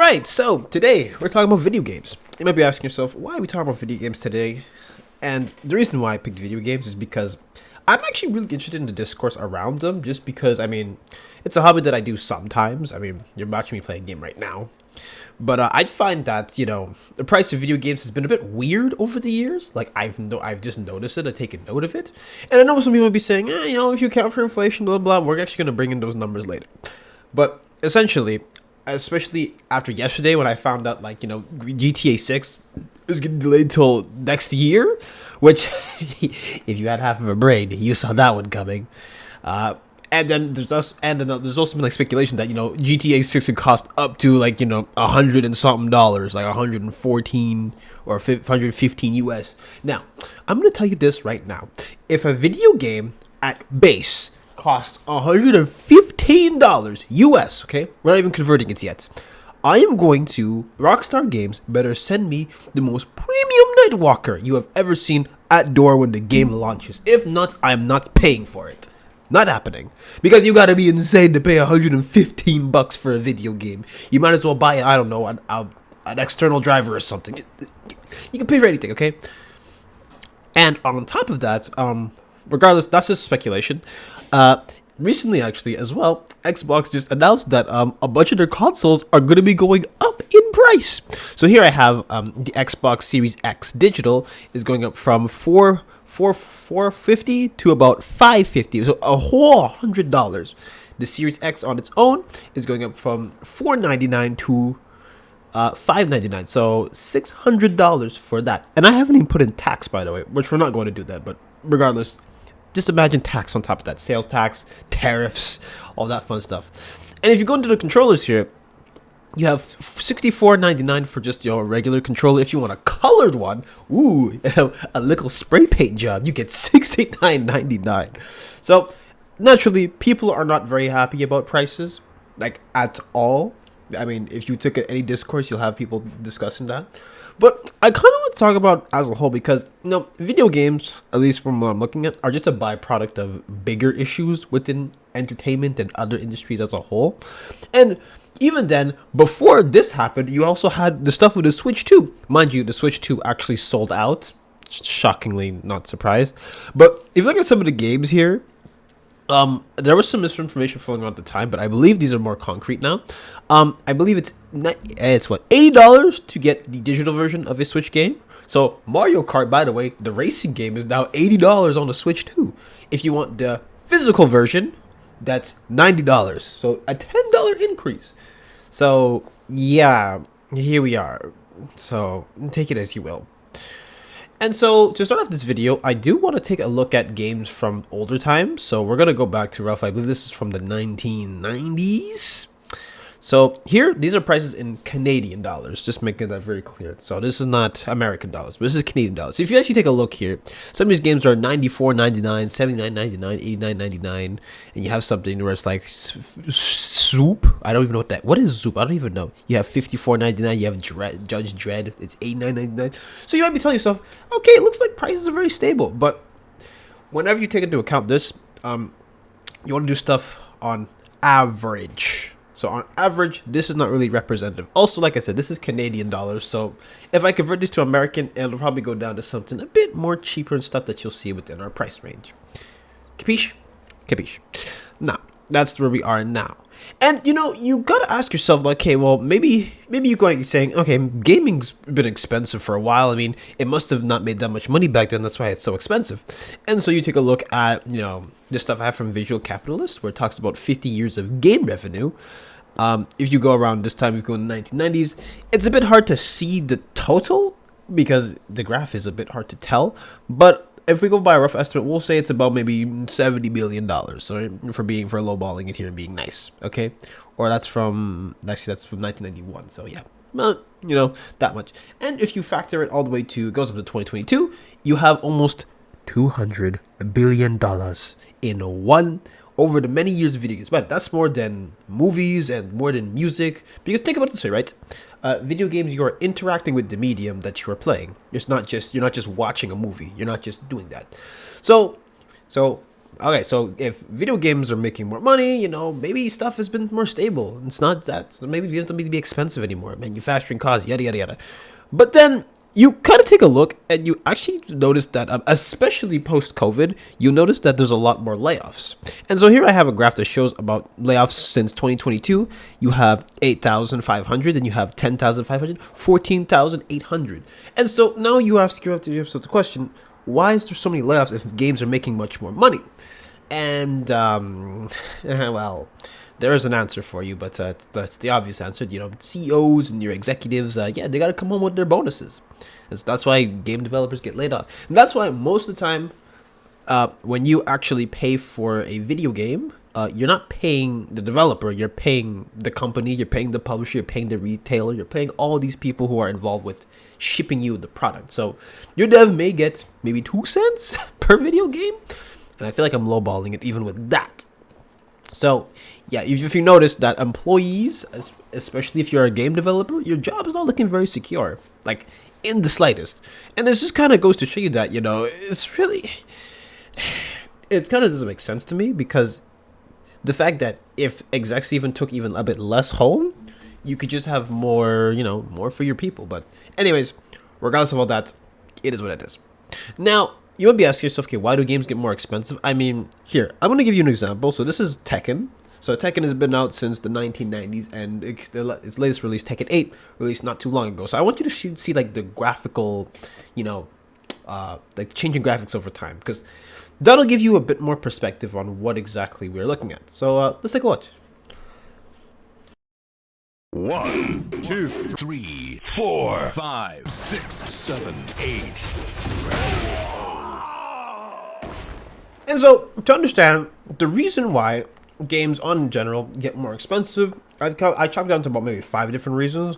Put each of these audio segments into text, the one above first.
Alright, so today we're talking about video games. You might be asking yourself, why are we talking about video games today? And the reason why I picked video games is because I'm actually really interested in the discourse around them, just because, it's a hobby that I do sometimes. You're watching me play a game right now. But I'd find that, the price of video games has been a bit weird over the years. Like, I've just noticed it, I've taken note of it. And I know some people might be saying, if you account for inflation, blah, blah, we're actually going to bring in those numbers later. But essentially, especially after yesterday when I found out, GTA 6 is getting delayed till next year, which, if you had half of a brain, you saw that one coming. And then there's also been speculation that GTA 6 could cost up to $100 and something, like 114 or 515 US. Now, I'm gonna tell you this right now: if a video game at base costs $115 US, okay, we're not even converting it yet, I am going to Rockstar Games better send me the most premium Nightwalker you have ever seen at door when the game launches. If not, I'm not paying for it. Not happening. Because you gotta be insane to pay $115 for a video game. You might as well buy, I don't know, an external driver or something. You can pay for anything, okay? And on top of that, regardless, that's just speculation. Recently, actually, as well, Xbox just announced that a bunch of their consoles are going to be going up in price. So here I have the Xbox Series X digital is going up from $450 to about $550, so a whole $100. The Series X on its own is going up from $499 to $599, so $600 for that. And I haven't even put in tax, by the way, which we're not going to do that, but regardless, just imagine tax on top of that. Sales tax, tariffs, all that fun stuff. And if you go into the controllers here, you have $64.99 for just your regular controller. If you want a colored one, a little spray paint job, you get $69.99. So naturally, people are not very happy about prices, at all. If you took any discourse, you'll have people discussing that. But I kind of want to talk about as a whole because, video games, at least from what I'm looking at, are just a byproduct of bigger issues within entertainment and other industries as a whole. And even then, before this happened, you also had the stuff with the Switch 2. Mind you, the Switch 2 actually sold out. Shockingly not surprised. But if you look at some of the games here, there was some misinformation flowing around at the time, but I believe these are more concrete now. I believe it's $80 to get the digital version of a Switch game. So Mario Kart, by the way, the racing game is now $80 on the Switch too. If you want the physical version, that's $90. So a $10 increase. So yeah, here we are. So take it as you will. And so, to start off this video, I do want to take a look at games from older times. So, we're going to go back to I believe this is from the 1990s. So, here, these are prices in Canadian dollars, just making that very clear. So, this is not American dollars, but this is Canadian dollars. So, if you actually take a look here, some of these games are $94.99, $79.99, $89.99, and you have something where it's like Soup. I don't even know what is Soup? I don't even know. You have $54.99, you have Judge Dredd, it's $89.99. So, you might be telling yourself, okay, it looks like prices are very stable, but whenever you take into account this, you want to do stuff on average. So on average, this is not really representative. Also, like I said, this is Canadian dollars. So if I convert this to American, it'll probably go down to something a bit more cheaper and stuff that you'll see within our price range. Capiche? Capiche. Now, that's where we are now. And, you gotta ask yourself, okay, well, maybe you're going saying, okay, gaming's been expensive for a while. It must have not made that much money back then. That's why it's so expensive. And so you take a look at, this stuff I have from Visual Capitalist, where it talks about 50 years of game revenue. If you go around this time, you go in the 1990s, it's a bit hard to see the total because the graph is a bit hard to tell. But if we go by a rough estimate, we'll say it's about maybe $70 billion. So for lowballing it here and being nice, okay? Or that's from 1991. So yeah, well, that much. And if you factor it all the way to, it goes up to 2022, you have almost $200 billion in one over the many years of video games. But that's more than movies and more than music. Because think about it this way, right? Video games, you are interacting with the medium that you are playing. You're not just watching a movie. You're not just doing that. So Okay, so if video games are making more money, maybe stuff has been more stable. It's not that. So maybe games don't need to be expensive anymore. Manufacturing costs, yada, yada, yada. But then you kind of take a look and you actually notice that, especially post COVID, you notice that there's a lot more layoffs. And so here I have a graph that shows about layoffs since 2022. You have 8,500, and you have 10,500, 14,800. And so now you have to ask yourself the question, why is there so many layoffs if games are making much more money? And well, there is an answer for you, but that's the obvious answer. CEOs and your executives, yeah, they got to come home with their bonuses. That's why game developers get laid off. And that's why most of the time, when you actually pay for a video game, you're not paying the developer, you're paying the company, you're paying the publisher, you're paying the retailer, you're paying all these people who are involved with shipping you the product. So your dev may get maybe 2 cents per video game, and I feel like I'm lowballing it even with that. So yeah, if you notice that employees, especially if you're a game developer, your job is not looking very secure, like in the slightest. And this just kind of goes to show you that, it's really, it kind of doesn't make sense to me, because the fact that if execs even took even a bit less home, you could just have more, more for your people. But anyways, regardless of all that, it is what it is. Now, you might be asking yourself, okay, why do games get more expensive? I mean, here, I'm going to give you an example. So this is Tekken. So Tekken has been out since the 1990s, and its latest release, Tekken 8, released not too long ago. So I want you to see like the graphical, like changing graphics over time, because that'll give you a bit more perspective on what exactly we're looking at. So let's take a watch. 1, 2, 3, 4, 5, 6, 7, 8. And so, to understand the reason why games on general get more expensive, I chopped down to about maybe 5 different reasons.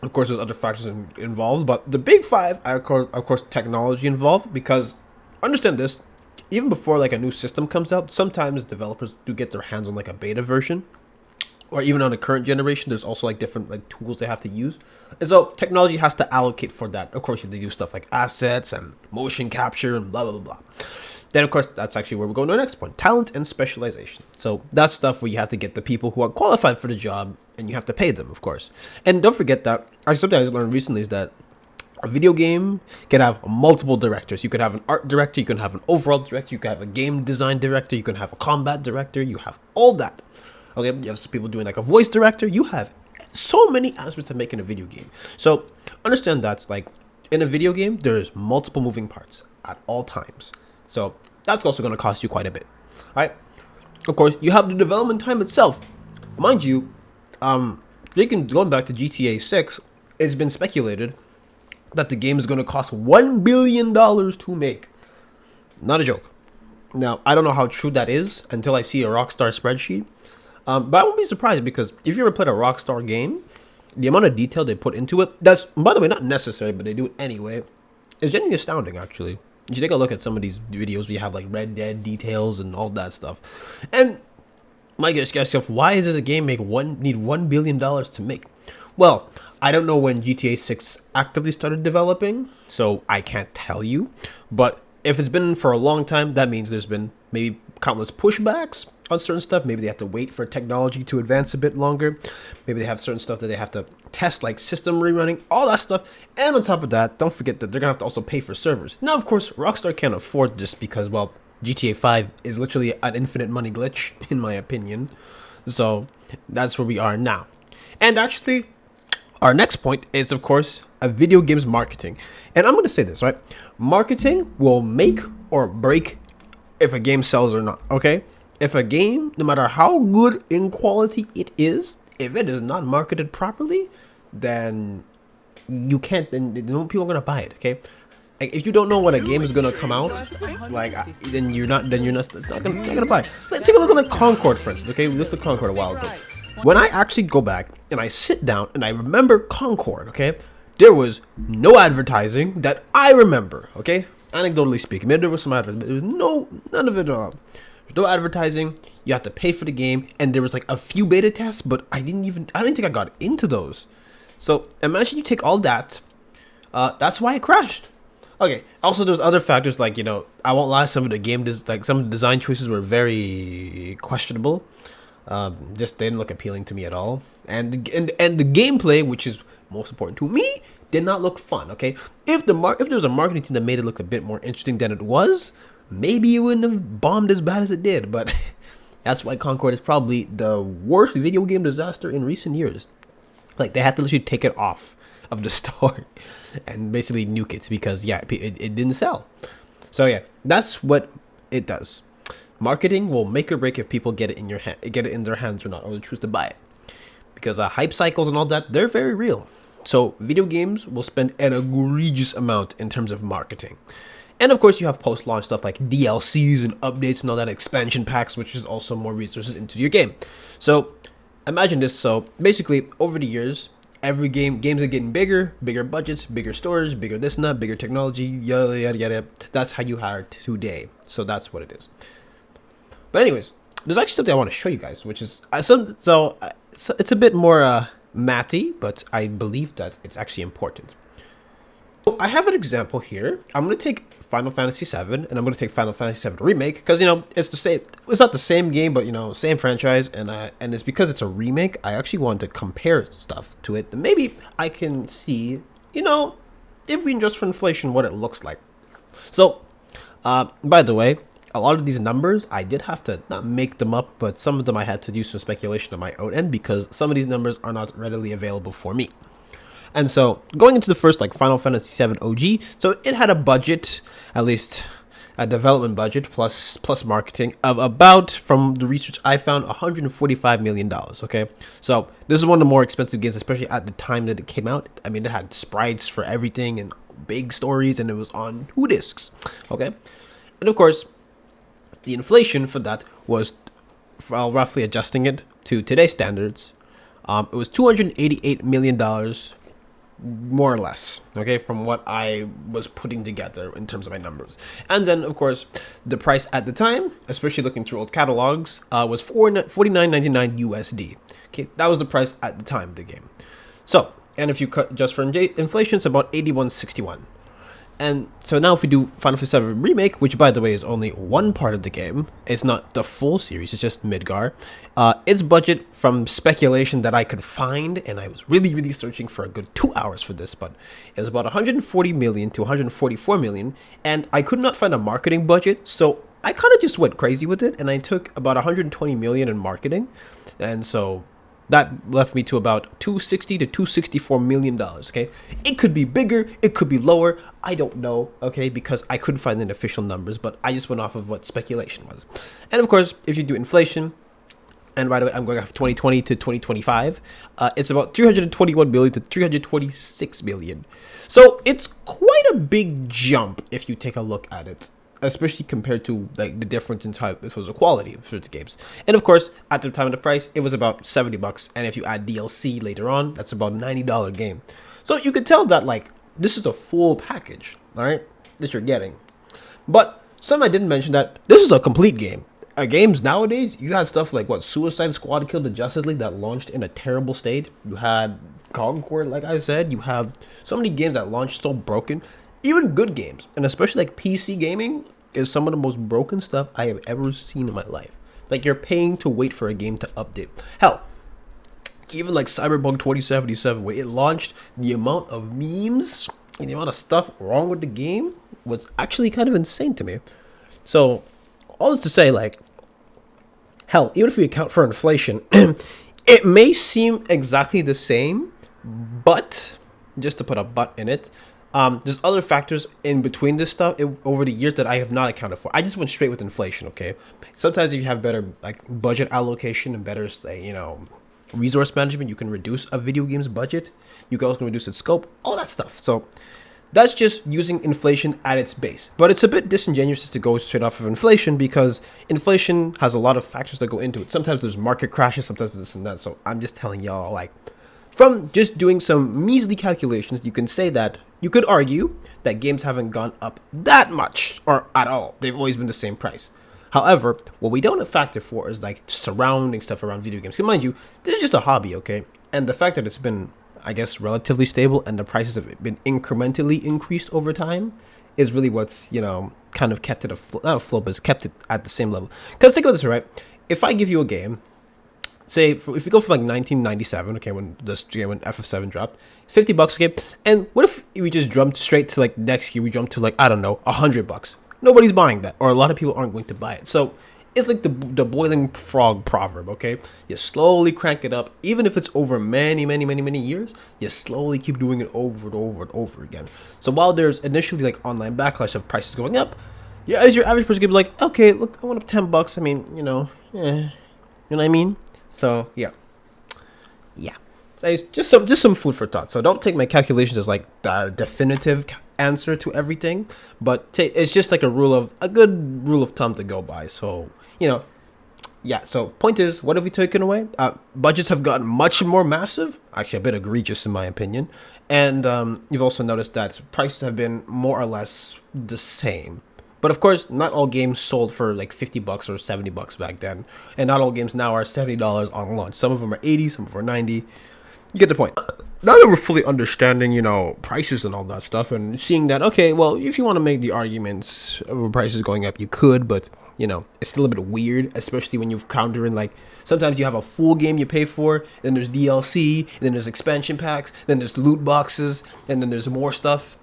Of course, there's other factors involved, but the big 5 are, of course, technology involved, because understand this, even before like a new system comes out, sometimes developers do get their hands on like a beta version, or even on the current generation, there's also like different like tools they have to use. And so technology has to allocate for that. Of course, they do stuff like assets and motion capture and blah, blah, blah, blah. Then, of course, that's actually where we're going to our next point, talent and specialization. So that's stuff where you have to get the people who are qualified for the job, and you have to pay them, of course. And don't forget that, something I learned recently is that a video game can have multiple directors. You could have an art director, you can have an overall director, you can have a game design director, you can have a combat director, you have all that. Okay, you have some people doing like a voice director. You have so many aspects of making a video game. So understand that's like in a video game, there's multiple moving parts at all times. So that's also going to cost you quite a bit. All right. Of course, you have the development time itself. Mind you, going back to GTA 6, it's been speculated that the game is going to cost $1 billion to make. Not a joke. Now, I don't know how true that is until I see a Rockstar spreadsheet. But I won't be surprised, because if you ever played a Rockstar game, the amount of detail they put into it, that's, by the way, not necessary, but they do it anyway, is genuinely astounding, actually. You should take a look at some of these videos where you have like Red Dead details and all that stuff. And my guess yourself, why does a game need $1 billion to make? Well, I don't know when GTA 6 actively started developing, so I can't tell you. But if it's been for a long time, that means there's been maybe countless pushbacks on certain stuff. Maybe they have to wait for technology to advance a bit longer. Maybe they have certain stuff that they have to test, like system rerunning, all that stuff. And on top of that, don't forget that they're gonna have to also pay for servers. Now, of course, Rockstar can't afford this because, well, GTA 5 is literally an infinite money glitch, in my opinion. So that's where we are now. And actually, our next point is, of course, a video game's marketing. And I'm gonna say this, right? Marketing will make or break if a game sells or not, okay? If a game, no matter how good in quality it is, if it is not marketed properly, then you can't, then people are gonna buy it, okay? Like, if you don't know when a game is gonna come out, like, then you're not gonna buy it. Like, take a look at like Concord, for instance, okay? We looked at Concord a while ago. When I actually go back and I sit down and I remember Concord, okay, there was no advertising that I remember, okay? Anecdotally speaking, maybe there was some advertising, but there was none of it at all. There's no advertising. You have to pay for the game, and there was like a few beta tests, but I didn't think I got into those. So imagine you take all that. That's why it crashed. Okay. Also, there's other factors like I won't lie. Some of the like some of the design choices were very questionable. Just didn't look appealing to me at all. And the gameplay, which is most important to me, did not look fun. Okay, if there was a marketing team that made it look a bit more interesting than it was, maybe it wouldn't have bombed as bad as it did. But that's why Concord is probably the worst video game disaster in recent years. Like they had to literally take it off of the store and basically nuke it because it didn't sell. So yeah, that's what it does. Marketing will make or break if people get it in their hands or not, or they choose to buy it. Because hype cycles and all that, they're very real. So video games will spend an egregious amount in terms of marketing. And of course, you have post-launch stuff like DLCs and updates and all that, expansion packs, which is also more resources into your game. So imagine this. So basically, over the years, games are getting bigger budgets, bigger stores, bigger this and that, bigger technology, yada yada yada. That's how you hire today. So that's what it is. But anyways, there's actually something I want to show you guys, which is so it's a bit more matty, but I believe that it's actually important. So I have an example here. I'm going to take Final Fantasy VII, and I'm going to take Final Fantasy VII Remake, because it's the same. It's not the same game, but same franchise, and it's because it's a remake. I actually want to compare stuff to it. And maybe I can see, if we adjust for inflation, what it looks like. So, by the way, a lot of these numbers, I did have to not make them up, but some of them I had to do some speculation on my own end because some of these numbers are not readily available for me. And so going into the first, like Final Fantasy VII OG, so it had a budget, at least a development budget plus marketing of about, from the research I found, $145 million. Okay, so this is one of the more expensive games, especially at the time that it came out. I mean, it had sprites for everything and big stories, and it was on 2 discs. Okay, and of course, the inflation for that was, roughly adjusting it to today's standards, it was $288 million, more or less, okay, from what I was putting together in terms of my numbers. And then, of course, the price at the time, especially looking through old catalogs, was $49.99 USD. Okay, that was the price at the time of the game. So, and if you cut just for inflation, it's about $81.61. And so now if we do Final Fantasy VII Remake, which by the way is only one part of the game, it's not the full series, it's just Midgar, its budget, from speculation that I could find, and I was really searching for a good 2 hours for this, but it was about 140 million to 144 million, and I could not find a marketing budget, so I kind of just went crazy with it, and I took about 120 million in marketing, and so that left me to about $260 to $264 million, okay? It could be bigger, it could be lower, I don't know, okay? Because I couldn't find any official numbers, but I just went off of what speculation was. And of course, if you do inflation, and by the way, I'm going off 2020 to 2025, it's about 321 billion to 326 billion. So it's quite a big jump if you take a look at it, especially compared to like the difference in type as well as the quality of its games. And of course, at the time of the price, it was about $70, and if you add DLC later on, that's about $90 game. So you could tell that like this is a full package, all right, that you're getting. But some I didn't mention that this is a complete game. Games nowadays, you had stuff like Suicide Squad Killed the Justice League that launched in a terrible state. You had Concord, like I said. You have so many games that launched so broken. Even good games, and especially like PC gaming, is some of the most broken stuff I have ever seen in my life. Like, you're paying to wait for a game to update. Hell, even like Cyberpunk 2077, when it launched, the amount of memes and the amount of stuff wrong with the game was actually kind of insane to me. So, all this to say, like, hell, even if we account for inflation, it may seem exactly the same, but, just to put a but in it, there's other factors in between this stuff over the years that I have not accounted for. I just went straight with inflation, okay? Sometimes if you have better like budget allocation and better, say, resource management, you can reduce a video game's budget. You can also reduce its scope, all that stuff. So that's just using inflation at its base. But it's a bit disingenuous just to go straight off of inflation, because inflation has a lot of factors that go into it. Sometimes there's market crashes, sometimes this and that. So I'm just telling y'all, like, from just doing some measly calculations, you can say that, you could argue that games haven't gone up that much or at all. They've always been the same price. However, what we don't factor for is like surrounding stuff around video games. Because mind you, this is just a hobby, okay? And the fact that it's been I guess, relatively stable, and the prices have been incrementally increased over time, is really what's, kind of kept it not afloat, but it's kept it at the same level. Because think about this, right? If I give you a game, say if we go from like 1997, okay, when FF7 dropped, $50 a game, and what if we just jumped straight to like next year? We jumped to like, I don't know, $100. Nobody's buying that, or a lot of people aren't going to buy it. So it's like the boiling frog proverb, okay? You slowly crank it up, even if it's over many, many, many, many years. You slowly keep doing it over and over and over again. So while there's initially like online backlash of prices going up, yeah, as your average person could be like, okay, look, I went up $10. I mean, you know what I mean? So yeah. So it's just some food for thought. So don't take my calculations as like the definitive answer to everything, but it's just like a good rule of thumb to go by. So yeah. So point is, what have we taken away? Budgets have gotten much more massive, actually a bit egregious in my opinion, and you've also noticed that prices have been more or less the same. But of course, not all games sold for like $50 or $70 back then, and not all games now are $70 on launch. Some of them are 80, some of them are 90. You get the point. Now that we're fully understanding, prices and all that stuff, and seeing that, okay, well, if you want to make the arguments of prices going up, you could, but, it's still a bit weird, especially when you've counter in, like, sometimes you have a full game you pay for, then there's DLC, and then there's expansion packs, then there's loot boxes, and then there's more stuff.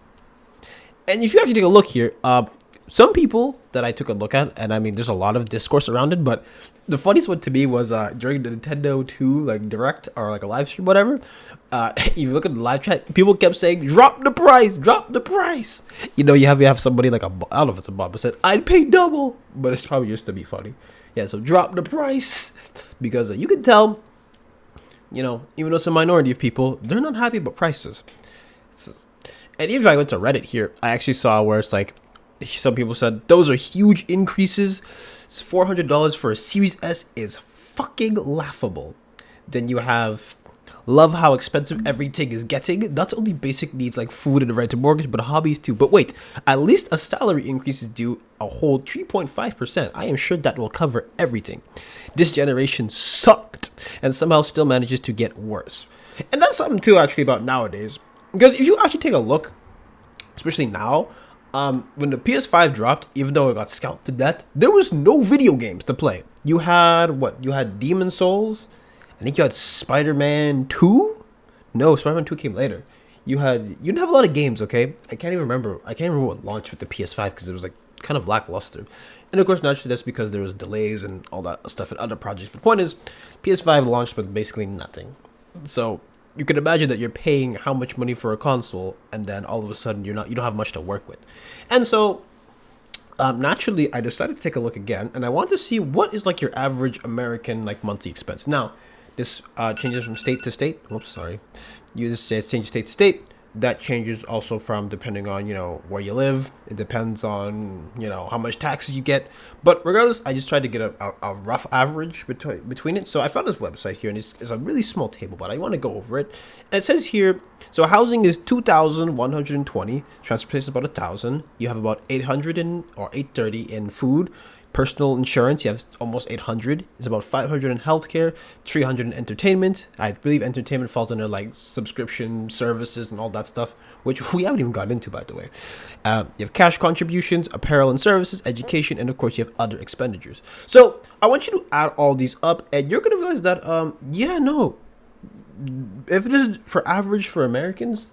And if you actually take a look here, some people that I took a look at, and I mean, there's a lot of discourse around it, but the funniest one to me was during the Nintendo 2 like direct or like a live stream, whatever. If you look at the live chat, people kept saying, "Drop the price, drop the price." You have somebody like I don't know if it's a bot, but said, "I'd pay double," but it's probably just to be funny. Yeah, so drop the price because you can tell, even though it's a minority of people, they're not happy about prices. And even if I went to Reddit here, I actually saw where it's like, some people said those are huge increases. It's $400 for a Series S is fucking laughable. Then you have love how expensive everything is getting. Not only basic needs like food and rent and mortgage, but hobbies too. But wait, at least a salary increase is due a whole 3.5%. I am sure that will cover everything. This generation sucked and somehow still manages to get worse. And that's something too actually about nowadays. Because if you actually take a look, especially now, when the PS5 dropped, even though it got scalped to death, there was no video games to play. You had You had Demon Souls. I think you had Spider-Man 2. No, Spider-Man 2 came later. You didn't have a lot of games. Okay, I can't even remember what launched with the PS5 because it was like kind of lackluster. And of course, naturally, that's because there was delays and all that stuff in other projects. But the point is, PS5 launched with basically nothing. So you can imagine that you're paying how much money for a console, and then all of a sudden you don't have much to work with. And so naturally, I decided to take a look again, and I wanted to see what is like your average American like monthly expense. Now, this changes from state to state. Oops, sorry. This changes state to state. That changes also from depending on where you live. It depends on how much taxes you get. But regardless, I just tried to get a rough average between it. So I found this website here, and it's a really small table, but I want to go over it. And it says here, so housing is $2,120. Transportation is about $1,000. You have about $800 or $830 in food. Personal insurance, you have almost $800. It's about $500 in healthcare, $300 in entertainment. I believe entertainment falls under like subscription services and all that stuff, which we haven't even got into, by the way. You have cash contributions, apparel and services, education, and of course you have other expenditures. So I want you to add all these up, and you're gonna realize that if it is for average for Americans,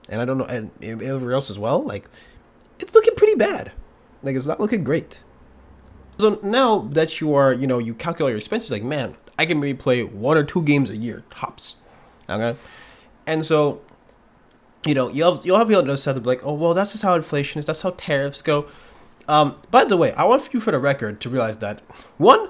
and I don't know, and everywhere else as well, like it's looking pretty bad. Like it's not looking great. So now that you are, you calculate your expenses, like, man, I can maybe play 1 or 2 games a year, tops. Okay? And so, you'll have people notice that, like, oh, well, that's just how inflation is. That's how tariffs go. By the way, I want you for the record to realize that, one,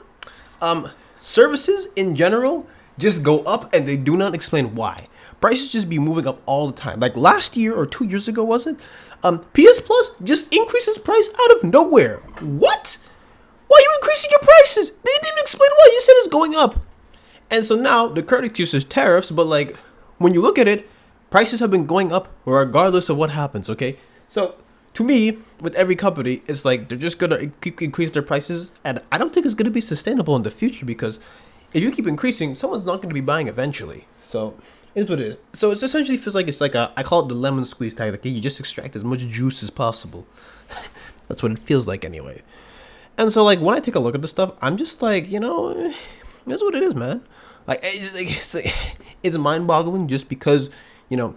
services in general just go up and they do not explain why. Prices just be moving up all the time. Like last year or 2 years ago, was it? PS Plus just increases price out of nowhere. What? Why are you increasing your prices? They didn't even explain why. You said it's going up. And so now the current excuse is tariffs, but like when you look at it, prices have been going up regardless of what happens, okay? So to me, with every company, it's like they're just gonna keep increase their prices, and I don't think it's gonna be sustainable in the future because if you keep increasing, someone's not gonna be buying eventually. So Here's what it is. So it essentially feels like it's like a, I call it the lemon squeeze tactic. You just extract as much juice as possible. That's what it feels like anyway. And so like when I take a look at this stuff, I'm just like, you know, that's what it is, man. Like it's mind-boggling just because, you know,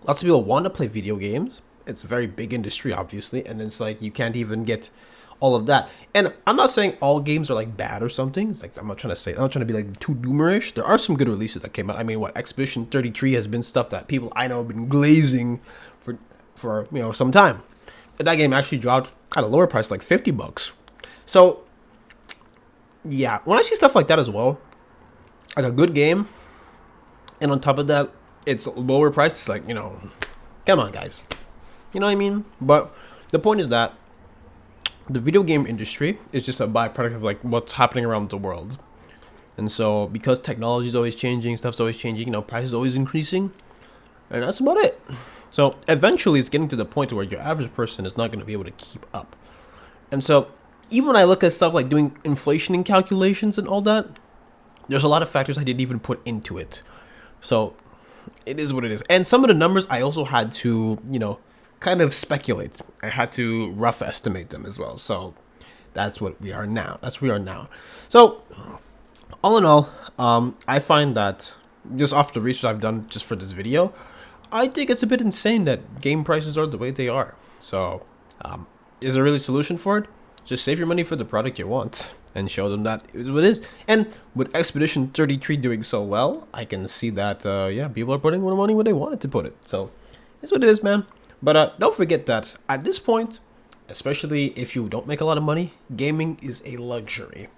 lots of people want to play video games. It's a very big industry, obviously, and it's like you can't even get all of that. And I'm not saying all games are like bad or something. It's like I'm not trying to be like too doomerish. There are some good releases that came out. I mean, what Expedition 33 has been stuff that people I know have been glazing for you know some time. But that game actually dropped at a lower price, like $50. So yeah, when I see stuff like that as well, like a good game, and on top of that, it's lower price. It's like, you know, come on, guys. You know what I mean? But the point is that the video game industry is just a byproduct of like what's happening around the world. And so because technology is always changing, stuff's always changing, you know, price is always increasing. And that's about it. So eventually it's getting to the point where your average person is not going to be able to keep up. And so even when I look at stuff like doing inflation and calculations and all that, there's a lot of factors I didn't even put into it. So it is what it is. And some of the numbers I also had to, you know, kind of speculate. I had to rough estimate them as well. So that's what we are now. So all in all, I find that just off the research I've done just for this video, I think it's a bit insane that game prices are the way they are. So is there really a solution for it? Just save your money for the product you want and show them that it is what it is. And with Expedition 33 doing so well, I can see that, yeah, people are putting more money where they wanted to put it. So it's what it is, man. But don't forget that at this point, especially if you don't make a lot of money, gaming is a luxury.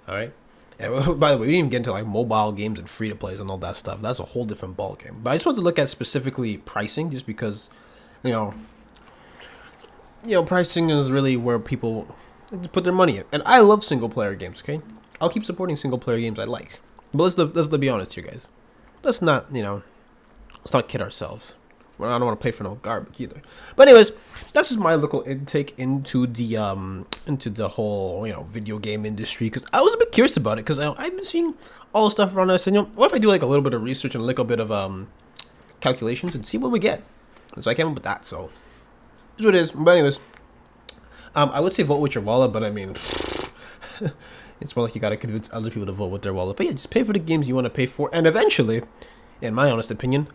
All right. And by the way, we didn't even get into like mobile games and free to plays and all that stuff. That's a whole different ballgame. But I just want to look at specifically pricing, just because, you know, pricing is really where people put their money in. And I love single player games. Okay, I'll keep supporting single player games I like. But let's be honest here, guys. Let's not kid ourselves. Well, I don't want to pay for no garbage either. But anyways, that's just my little intake into the whole, you know, video game industry, because I was a bit curious about it, because I've been seeing all the stuff around us, and, you know, what if I do like a little bit of research and a little bit of calculations and see what we get? And so I came up with that. So that's what it is. But anyways, I would say vote with your wallet, but I mean, it's more like you gotta convince other people to vote with their wallet. But yeah, just pay for the games you want to pay for, and eventually, in my honest opinion,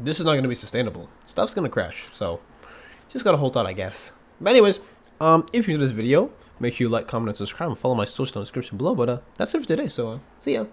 this is not going to be sustainable. Stuff's going to crash, so just got to hold on, I guess. But anyways, if you enjoyed this video, make sure you like, comment, and subscribe, and follow my social in the description below. But that's it for today, so see ya.